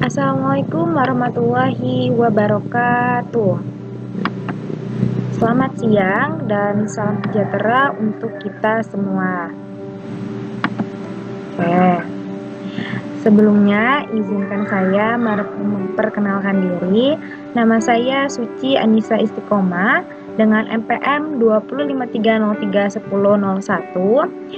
Assalamualaikum warahmatullahi wabarakatuh. Selamat siang dan salam sejahtera untuk kita semua. Oke. Sebelumnya izinkan saya memperkenalkan diri. Nama saya Suci Anissa Istiqomah dengan NPM 205303101.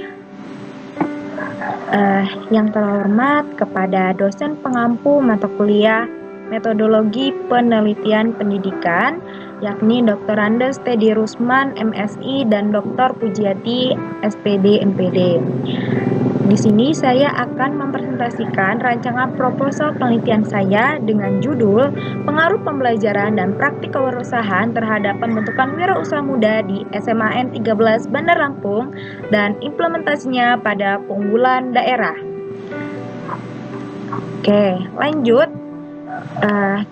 Yang terhormat kepada dosen pengampu mata kuliah Metodologi Penelitian Pendidikan, yakni Dr. Andes Teddy Rusman, MSI, dan Dr. Pujiati, SPD, MPD. Di sini saya akan mempresentasikan rancangan proposal penelitian saya dengan judul Pengaruh Pembelajaran dan Praktik Kewirausahaan terhadap Pembentukan Wirausaha Muda di SMAN 13 Bandar Lampung dan implementasinya pada keunggulan daerah. Oke, lanjut.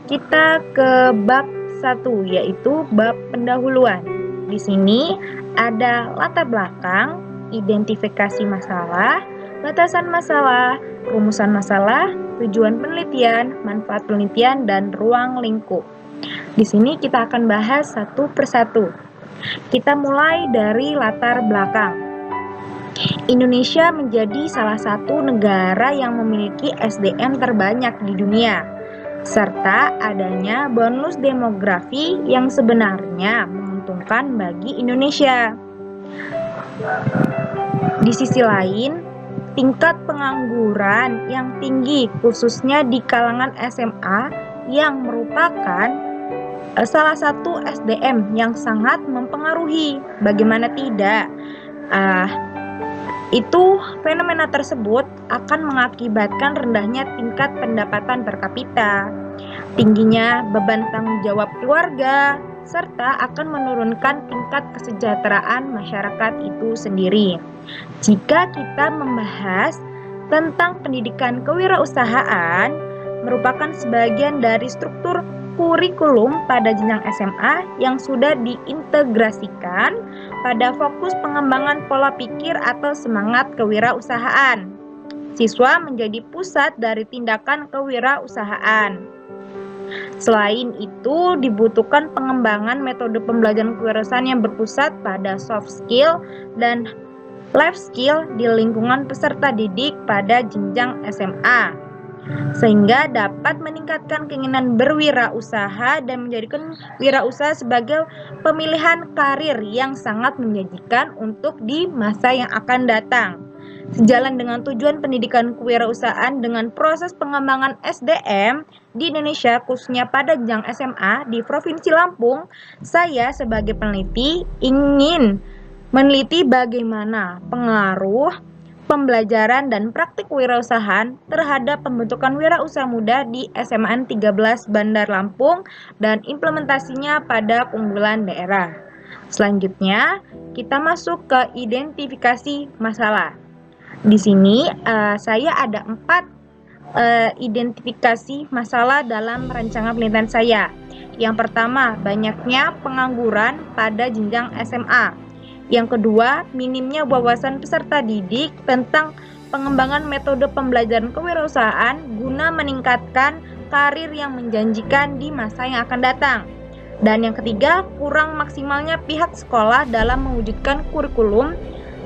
Kita ke bab 1, yaitu bab pendahuluan. Di sini ada latar belakang, identifikasi masalah, batasan masalah, rumusan masalah, tujuan penelitian, manfaat penelitian, dan ruang lingkup. Di sini kita akan bahas satu persatu. Kita mulai dari latar belakang. Indonesia menjadi salah satu negara yang memiliki SDM terbanyak di dunia, serta adanya bonus demografi yang sebenarnya menguntungkan bagi Indonesia. Di sisi lain, tingkat pengangguran yang tinggi khususnya di kalangan SMA yang merupakan salah satu SDM yang sangat mempengaruhi. Bagaimana tidak? Fenomena tersebut akan mengakibatkan rendahnya tingkat pendapatan per kapita, tingginya beban tanggung jawab keluarga, serta akan menurunkan tingkat kesejahteraan masyarakat itu sendiri. Jika kita membahas tentang pendidikan kewirausahaan, merupakan sebagian dari struktur kurikulum pada jenjang SMA yang sudah diintegrasikan pada fokus pengembangan pola pikir atau semangat kewirausahaan. Siswa menjadi pusat dari tindakan kewirausahaan. Selain itu, dibutuhkan pengembangan metode pembelajaran kewirausahaan yang berpusat pada soft skill dan life skill di lingkungan peserta didik pada jenjang SMA, sehingga dapat meningkatkan keinginan berwirausaha dan menjadikan wirausaha sebagai pemilihan karir yang sangat menjanjikan untuk di masa yang akan datang. Sejalan dengan tujuan pendidikan kewirausahaan dengan proses pengembangan SDM di Indonesia, khususnya pada jenjang SMA di Provinsi Lampung, saya sebagai peneliti ingin meneliti bagaimana pengaruh pembelajaran dan praktik kewirausahaan terhadap pembentukan wirausaha muda di SMAN 13 Bandar Lampung dan implementasinya pada keunggulan daerah. Selanjutnya, kita masuk ke identifikasi masalah. Di sini saya ada 4 identifikasi masalah dalam rancangan penelitian saya. Yang pertama, banyaknya pengangguran pada jenjang SMA. Yang kedua, minimnya wawasan peserta didik tentang pengembangan metode pembelajaran kewirausahaan guna meningkatkan karir yang menjanjikan di masa yang akan datang. Dan yang ketiga, kurang maksimalnya pihak sekolah dalam mewujudkan kurikulum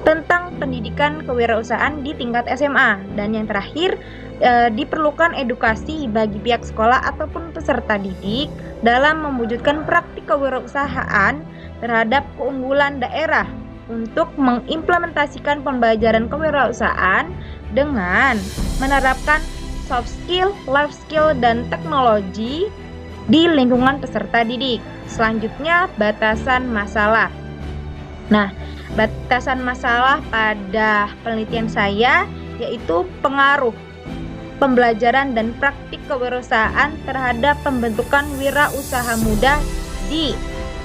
tentang pendidikan kewirausahaan di tingkat SMA. Dan yang terakhir, diperlukan edukasi bagi pihak sekolah ataupun peserta didik dalam mewujudkan praktik kewirausahaan terhadap keunggulan daerah untuk mengimplementasikan pembelajaran kewirausahaan dengan menerapkan soft skill, life skill, dan teknologi di lingkungan peserta didik. Selanjutnya, batasan masalah. Nah, batasan masalah pada penelitian saya yaitu pengaruh pembelajaran dan praktik kewirausahaan terhadap pembentukan wirausaha muda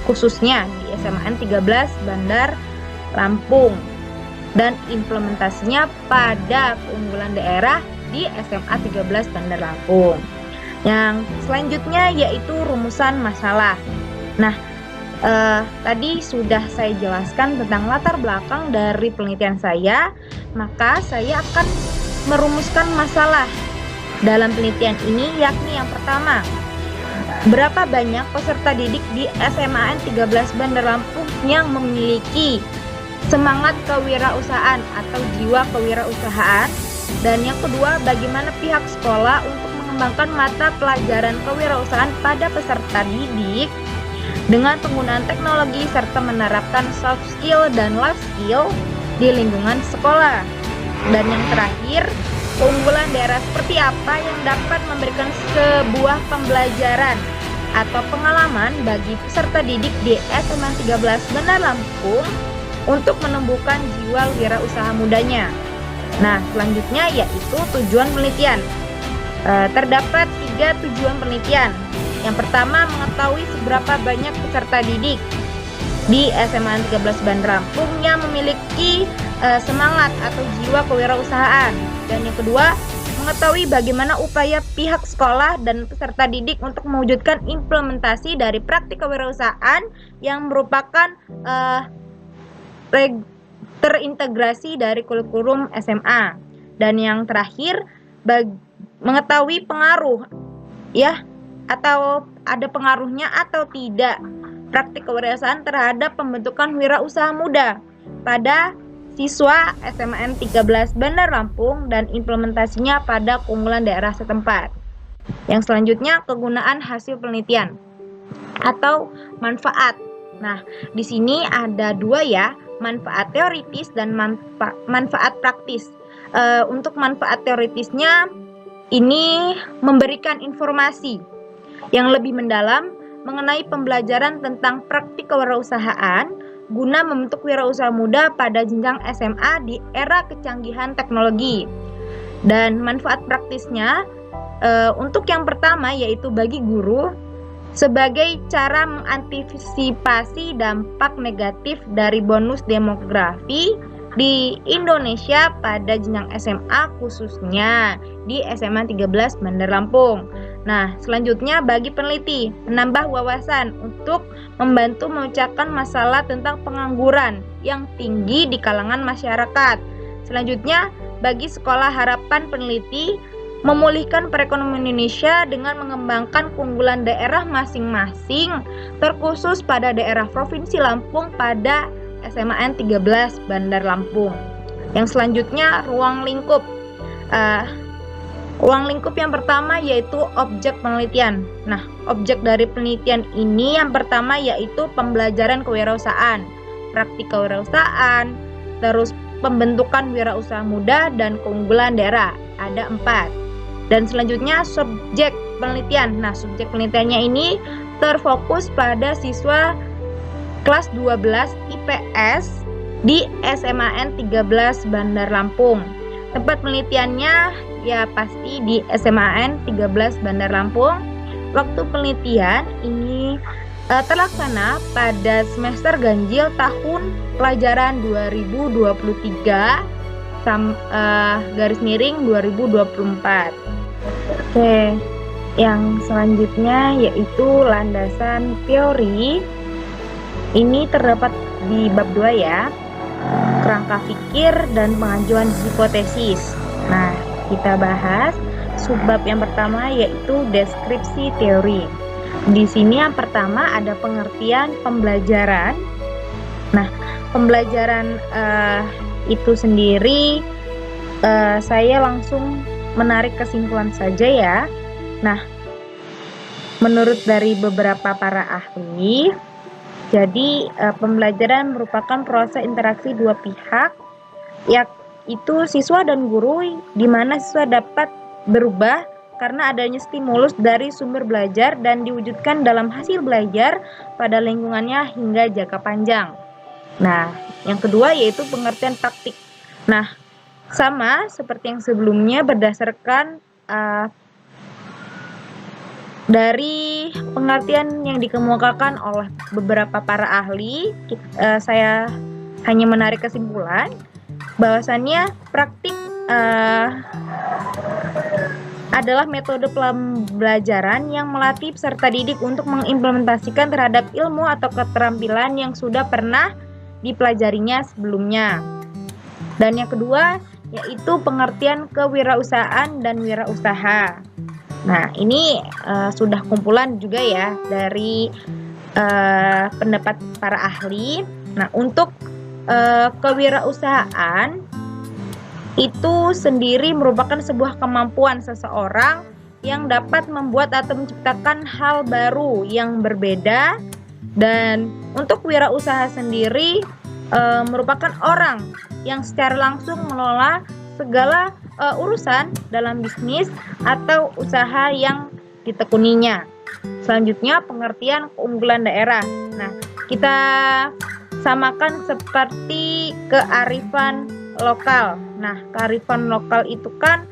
khususnya di SMAN 13 Bandar Lampung dan implementasinya pada keunggulan daerah di SMA 13 Bandar Lampung. Yang selanjutnya yaitu rumusan masalah. Nah, tadi sudah saya jelaskan tentang latar belakang dari penelitian saya, maka saya akan merumuskan masalah dalam penelitian ini, yakni yang pertama, berapa banyak peserta didik di SMAN 13 Bandar Lampung yang memiliki semangat kewirausahaan atau jiwa kewirausahaan. Dan yang kedua, bagaimana pihak sekolah untuk mengembangkan mata pelajaran kewirausahaan pada peserta didik dengan penggunaan teknologi serta menerapkan soft skill dan life skill di lingkungan sekolah. Dan yang terakhir, keunggulan daerah seperti apa yang dapat memberikan sebuah pembelajaran atau pengalaman bagi peserta didik di SMA 13 Bandar Lampung untuk menumbuhkan jiwa wirausaha mudanya. Nah, selanjutnya yaitu tujuan penelitian. Terdapat 3 tujuan penelitian. Yang pertama, mengetahui seberapa banyak peserta didik di SMA 13 Bandar Lampung yang memiliki semangat atau jiwa kewirausahaan. Dan yang kedua, mengetahui bagaimana upaya pihak sekolah dan peserta didik untuk mewujudkan implementasi dari praktik kewirausahaan yang merupakan terintegrasi dari kurikulum SMA. Dan yang terakhir, mengetahui pengaruh atau ada pengaruhnya atau tidak praktik kewirausahaan terhadap pembentukan wirausaha muda pada siswa SMAN 13 Bandar Lampung dan implementasinya pada keunggulan daerah setempat. Yang selanjutnya, kegunaan hasil penelitian atau manfaat. Nah, di sini ada 2 ya, manfaat teoritis dan manfaat praktis. Untuk manfaat teoritisnya, ini memberikan informasi yang lebih mendalam mengenai pembelajaran tentang praktik kewirausahaan guna membentuk wirausaha muda pada jenjang SMA di era kecanggihan teknologi. Dan manfaat praktisnya untuk yang pertama yaitu bagi guru sebagai cara mengantisipasi dampak negatif dari bonus demografi di Indonesia pada jenjang SMA, khususnya di SMA 13 Bandar Lampung. Nah, selanjutnya bagi peneliti, menambah wawasan untuk membantu memecahkan masalah tentang pengangguran yang tinggi di kalangan masyarakat. Selanjutnya, bagi sekolah harapan peneliti, memulihkan perekonomian Indonesia dengan mengembangkan keunggulan daerah masing-masing, terkhusus pada daerah Provinsi Lampung pada SMAN 13 Bandar Lampung. Yang selanjutnya, ruang lingkup. Ruang lingkup yang pertama yaitu objek penelitian. Nah, objek dari penelitian ini yang pertama yaitu pembelajaran kewirausahaan, praktik kewirausahaan, terus pembentukan wirausaha muda dan keunggulan daerah. Ada 4. Dan selanjutnya subjek penelitian. Nah, subjek penelitiannya ini terfokus pada siswa kelas 12 IPS di SMAN 13 Bandar Lampung. Tempat penelitiannya ya pasti di SMAN 13 Bandar Lampung. Waktu penelitian ini terlaksana pada semester ganjil tahun pelajaran 2023 garis miring 2024. Oke, yang selanjutnya yaitu landasan teori. Ini terdapat di bab 2 ya, kerangka pikir dan pengajuan hipotesis. Nah, kita bahas subbab yang pertama yaitu deskripsi teori. Di sini yang pertama ada pengertian pembelajaran. Nah, pembelajaran itu sendiri saya langsung menarik kesimpulan saja ya. Nah, menurut dari beberapa para ahli, jadi pembelajaran merupakan proses interaksi dua pihak, yaitu siswa dan guru, di mana siswa dapat berubah karena adanya stimulus dari sumber belajar dan diwujudkan dalam hasil belajar pada lingkungannya hingga jangka panjang. Nah, yang kedua yaitu pengertian praktik. Nah, sama seperti yang sebelumnya berdasarkan dari pengertian yang dikemukakan oleh beberapa para ahli, saya hanya menarik kesimpulan bahwasannya praktik adalah metode pembelajaran yang melatih peserta didik untuk mengimplementasikan terhadap ilmu atau keterampilan yang sudah pernah dipelajarinya sebelumnya. Dan yang kedua, yaitu pengertian kewirausahaan dan wirausaha. Nah, ini sudah kumpulan juga ya dari pendapat para ahli. Nah, untuk kewirausahaan itu sendiri merupakan sebuah kemampuan seseorang yang dapat membuat atau menciptakan hal baru yang berbeda. Dan untuk wirausaha sendiri merupakan orang yang secara langsung mengelola segala urusan dalam bisnis atau usaha yang ditekuninya. Selanjutnya, pengertian keunggulan daerah. Nah, kita samakan seperti kearifan lokal. Nah, kearifan lokal itu kan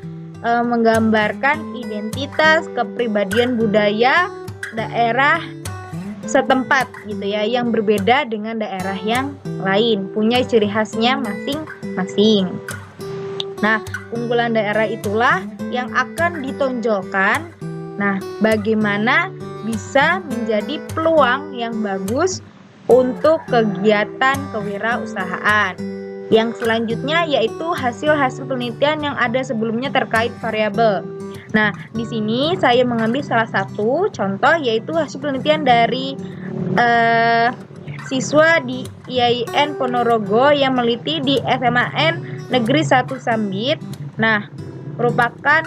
menggambarkan identitas kepribadian budaya daerah setempat gitu ya, yang berbeda dengan daerah yang lain, punya ciri khasnya masing-masing. Nah, keunggulan daerah itulah yang akan ditonjolkan. Nah, bagaimana bisa menjadi peluang yang bagus untuk kegiatan kewirausahaan. Yang selanjutnya yaitu hasil-hasil penelitian yang ada sebelumnya terkait variabel. Nah, di sini saya mengambil salah satu contoh yaitu hasil penelitian dari siswa di IAIN Ponorogo yang meneliti di SMAN Negeri 1 Sambit. Nah, merupakan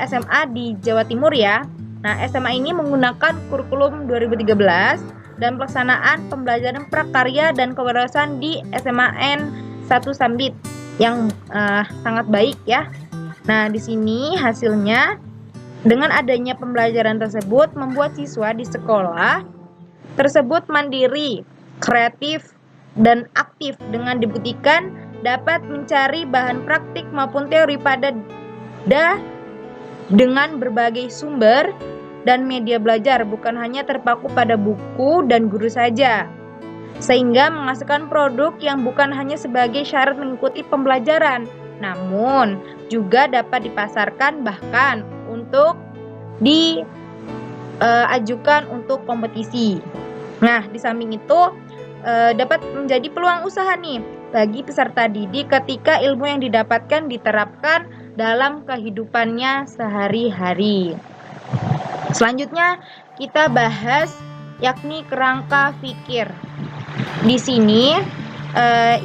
SMA di Jawa Timur ya. Nah, SMA ini menggunakan kurikulum 2013 dan pelaksanaan pembelajaran prakarya dan kewirausahaan di SMAN 1 Sambit yang sangat baik ya. Nah, di sini hasilnya dengan adanya pembelajaran tersebut membuat siswa di sekolah tersebut mandiri, kreatif, dan aktif dengan dibuktikan dapat mencari bahan praktik maupun teori pada dengan berbagai sumber dan media belajar, bukan hanya terpaku pada buku dan guru saja, sehingga menghasilkan produk yang bukan hanya sebagai syarat mengikuti pembelajaran, namun juga dapat dipasarkan bahkan untuk diajukan untuk kompetisi. Nah, di samping itu dapat menjadi peluang usaha nih bagi peserta didik ketika ilmu yang didapatkan diterapkan dalam kehidupannya sehari-hari. Selanjutnya kita bahas yakni kerangka pikir. Di sini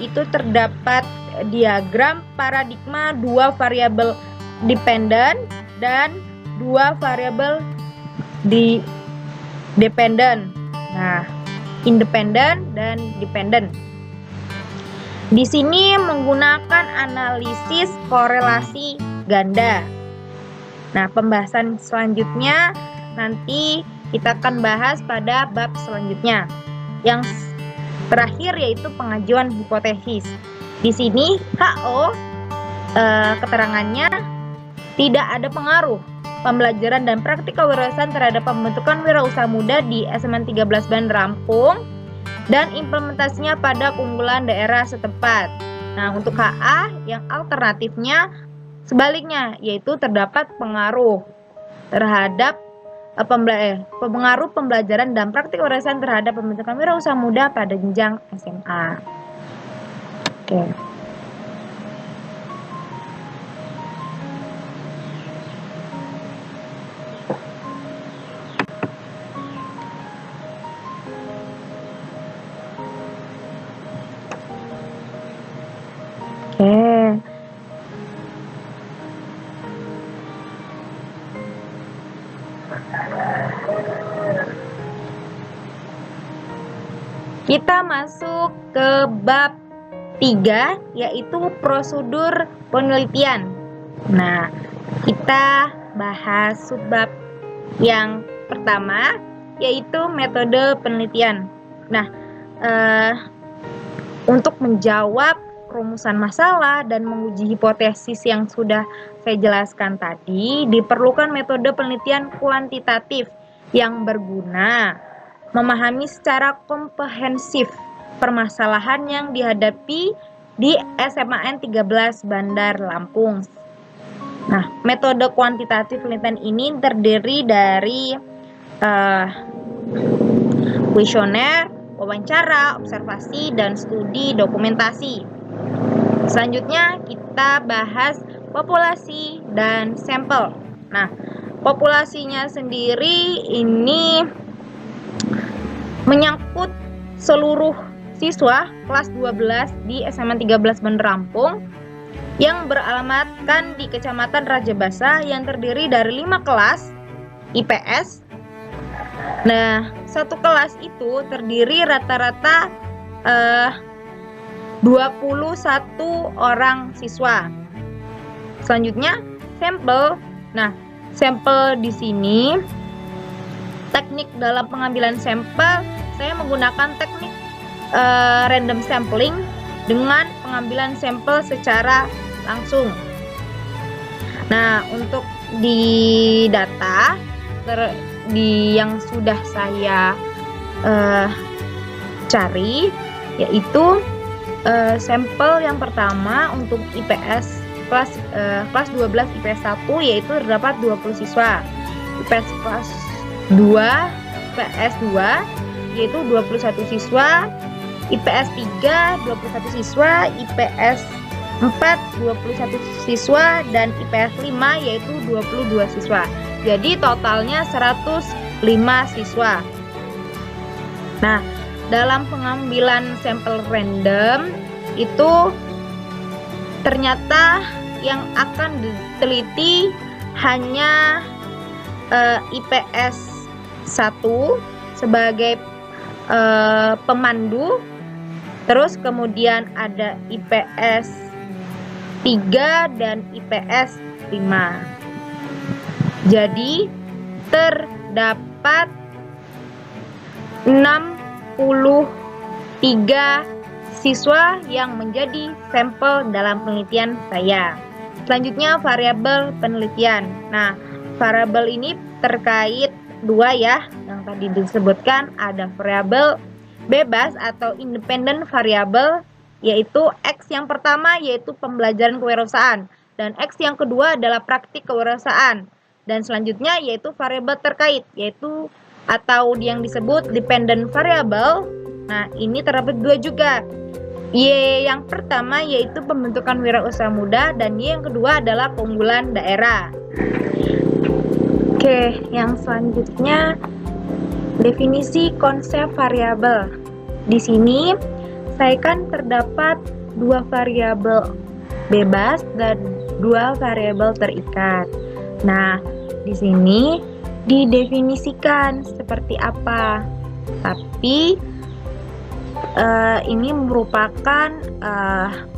itu terdapat diagram paradigma dua variabel dependen dan dua variabel dependen. Nah, independen dan dependen. Di sini menggunakan analisis korelasi ganda. Nah, pembahasan selanjutnya nanti kita akan bahas pada bab selanjutnya. Yang terakhir yaitu pengajuan hipotesis. Di sini HO keterangannya tidak ada pengaruh pembelajaran dan praktik kewirausahaan terhadap pembentukan wirausaha muda di SMAN 13 Bandar Lampung dan implementasinya pada keunggulan daerah setempat. Nah, untuk HA yang alternatifnya sebaliknya, yaitu terdapat pengaruh terhadap pengaruh pembelajaran dan praktik kewirausahaan terhadap pembentukan wirausaha muda pada jenjang SMA. Oke. Kita masuk ke bab 3 yaitu prosedur penelitian. Nah, kita bahas subbab yang pertama yaitu metode penelitian. Nah, untuk menjawab rumusan masalah dan menguji hipotesis yang sudah saya jelaskan tadi, diperlukan metode penelitian kuantitatif yang berguna memahami secara komprehensif permasalahan yang dihadapi di SMAN 13 Bandar Lampung. Nah, metode kuantitatif penelitian ini terdiri dari kuesioner, wawancara, observasi, dan studi dokumentasi. Selanjutnya kita bahas populasi dan sampel. Nah, populasinya sendiri ini menyangkut seluruh siswa kelas 12 di SMA 13 Bandar Lampung yang beralamatkan di Kecamatan Rajabasa yang terdiri dari 5 kelas IPS. Nah, satu kelas itu terdiri rata-rata 21 orang siswa. Selanjutnya, sampel. Nah, sampel di sini teknik dalam pengambilan sampel, saya menggunakan teknik random sampling dengan pengambilan sampel secara langsung. Nah, untuk di data yang sudah saya cari, yaitu sampel yang pertama untuk IPS kelas 12 IPS 1 yaitu terdapat 20 siswa. IPS kelas 2 IPS 2 yaitu 21 siswa. IPS 3 21 siswa, IPS 4 21 siswa, dan IPS 5 yaitu 22 siswa. Jadi totalnya 105 siswa. Nah, dalam pengambilan sampel random itu ternyata yang akan diteliti hanya IPS 1 sebagai pemandu. Terus kemudian ada IPS 3 dan IPS 5. Jadi terdapat 63 siswa yang menjadi sampel dalam penelitian saya. Selanjutnya variabel penelitian. Nah, variabel ini terkait dua ya, yang tadi disebutkan ada variabel bebas atau independent variable, yaitu X yang pertama yaitu pembelajaran kewirausahaan dan X yang kedua adalah praktik kewirausahaan, dan selanjutnya yaitu variabel terkait yaitu atau yang disebut dependent variable. Nah, ini terdapat dua juga. Y yang pertama yaitu pembentukan wirausaha muda dan Y yang kedua adalah keunggulan daerah. Oke, yang selanjutnya definisi konsep variabel. Di sini saya kan terdapat dua variabel bebas dan dua variabel terikat. Nah, di sini didefinisikan seperti apa. Tapi ini merupakan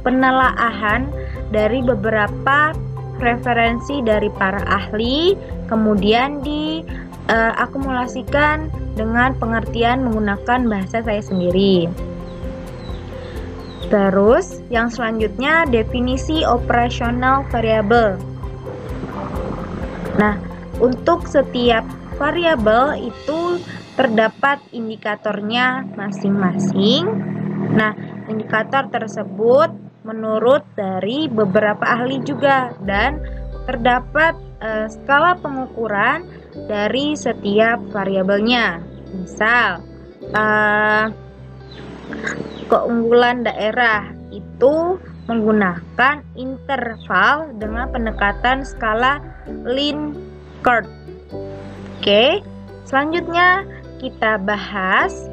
penelaahan dari beberapa referensi dari para ahli, kemudian diakumulasikan dengan pengertian menggunakan bahasa saya sendiri. Terus yang selanjutnya definisi operasional variabel. Nah, untuk setiap variabel itu terdapat indikatornya masing-masing. Nah, indikator tersebut menurut dari beberapa ahli juga, dan terdapat skala pengukuran dari setiap variabelnya. Misal keunggulan daerah itu menggunakan interval dengan pendekatan skala Likert. Oke, selanjutnya kita bahas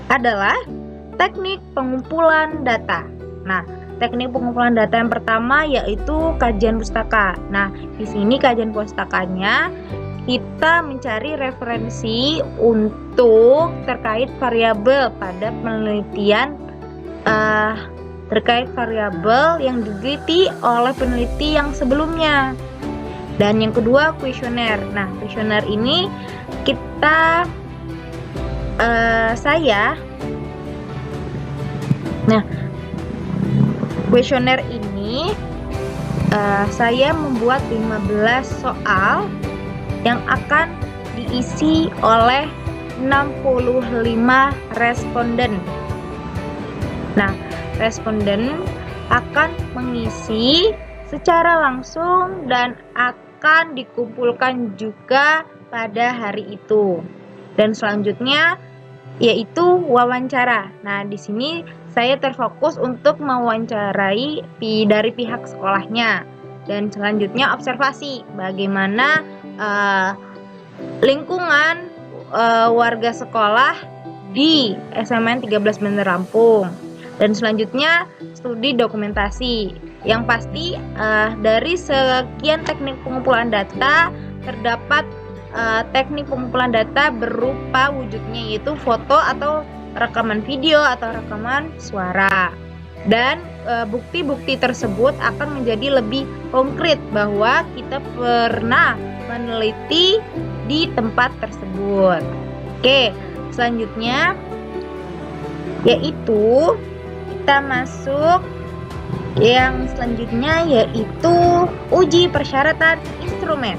adalah teknik pengumpulan data. Nah, teknik pengumpulan data yang pertama yaitu kajian pustaka. Nah, di sini kajian pustakanya kita mencari referensi untuk terkait variabel pada penelitian terkait variabel yang diteliti oleh peneliti yang sebelumnya. Dan yang kedua kuesioner. Nah, kuesioner ini kuesioner ini saya membuat 15 soal yang akan diisi oleh 65 responden. Nah, responden akan mengisi secara langsung dan akan dikumpulkan juga pada hari itu. Dan selanjutnya yaitu wawancara. Nah, di sini saya terfokus untuk mewawancarai dari pihak sekolahnya. Dan selanjutnya observasi bagaimana lingkungan warga sekolah di SMN 13 Bandar Lampung. Dan selanjutnya studi dokumentasi. Yang pasti dari sekian teknik pengumpulan data terdapat teknik pengumpulan data berupa wujudnya yaitu foto atau rekaman video atau rekaman suara. Dan bukti-bukti tersebut akan menjadi lebih konkret bahwa kita pernah meneliti di tempat tersebut. Oke, selanjutnya yaitu kita masuk yang selanjutnya yaitu uji persyaratan instrumen.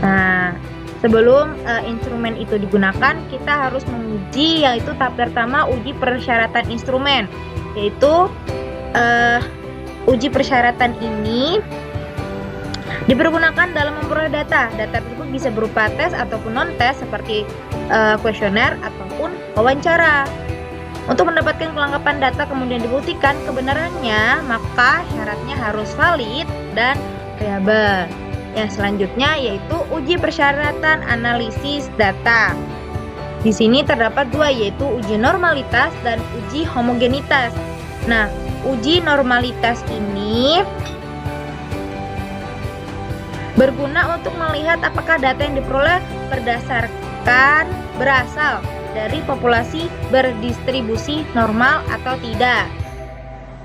Nah, sebelum instrumen itu digunakan, kita harus menguji yaitu tahap pertama uji persyaratan instrumen, yaitu uji persyaratan ini dipergunakan dalam memperoleh data. Data tersebut bisa berupa tes ataupun non-tes seperti kuesioner ataupun wawancara. Untuk mendapatkan kelengkapan data kemudian dibuktikan kebenarannya, maka syaratnya harus valid dan reliable. Yang selanjutnya yaitu uji persyaratan analisis data. Di sini terdapat dua, yaitu uji normalitas dan uji homogenitas. Nah, uji normalitas ini berguna untuk melihat apakah data yang diperoleh berasal dari populasi berdistribusi normal atau tidak.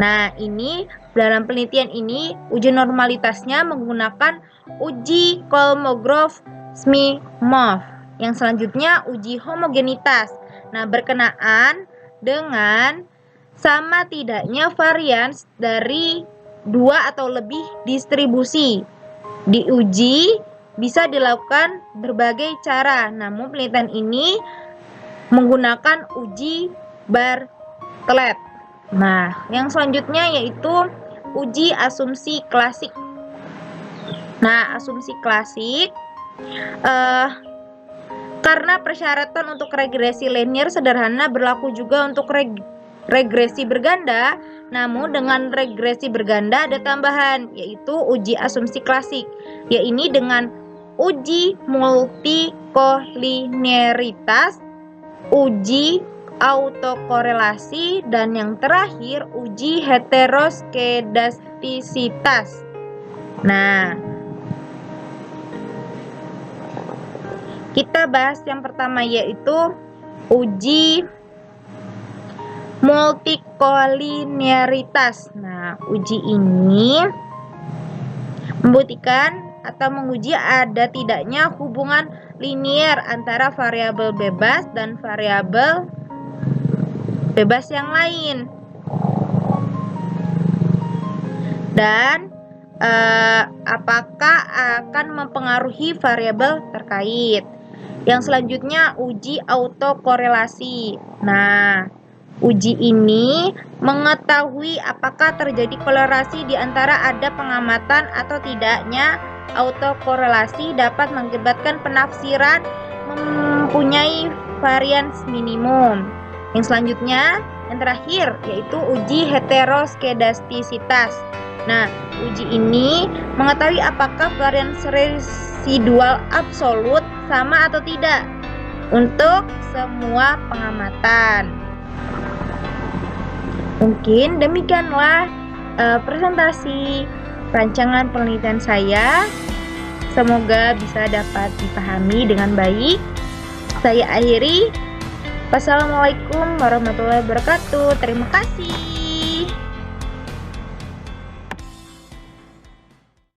Nah, ini dalam penelitian ini uji normalitasnya menggunakan uji Kolmogorov-Smirnov. Yang selanjutnya uji homogenitas. Nah, berkenaan dengan sama tidaknya varians dari dua atau lebih distribusi. Diuji bisa dilakukan berbagai cara, namun penelitian ini menggunakan uji Bartlett. Nah, yang selanjutnya yaitu uji asumsi klasik. Nah, asumsi klasik karena persyaratan untuk regresi linear sederhana berlaku juga untuk regresi berganda, namun dengan regresi berganda ada tambahan, yaitu uji asumsi klasik, yaitu dengan uji multikolinearitas, uji autokorelasi, dan yang terakhir uji heteroskedastisitas. Nah, kita bahas yang pertama yaitu uji multikolinearitas. Nah, uji ini membuktikan atau menguji ada tidaknya hubungan linier antara variabel bebas dan variabel bebas yang lain. Dan apakah akan mempengaruhi variabel terkait. Yang selanjutnya uji autokorelasi. Nah, uji ini mengetahui apakah terjadi korelasi di antara ada pengamatan atau tidaknya. Autokorelasi dapat mengakibatkan penafsiran mempunyai varians minimum. Yang selanjutnya, yang terakhir yaitu uji heteroskedastisitas. Nah, uji ini mengetahui apakah varians residual absolut sama atau tidak untuk semua pengamatan. Mungkin demikianlah presentasi rancangan penelitian saya. Semoga bisa dapat dipahami dengan baik. Saya akhiri. Wassalamualaikum warahmatullahi wabarakatuh. Terima kasih.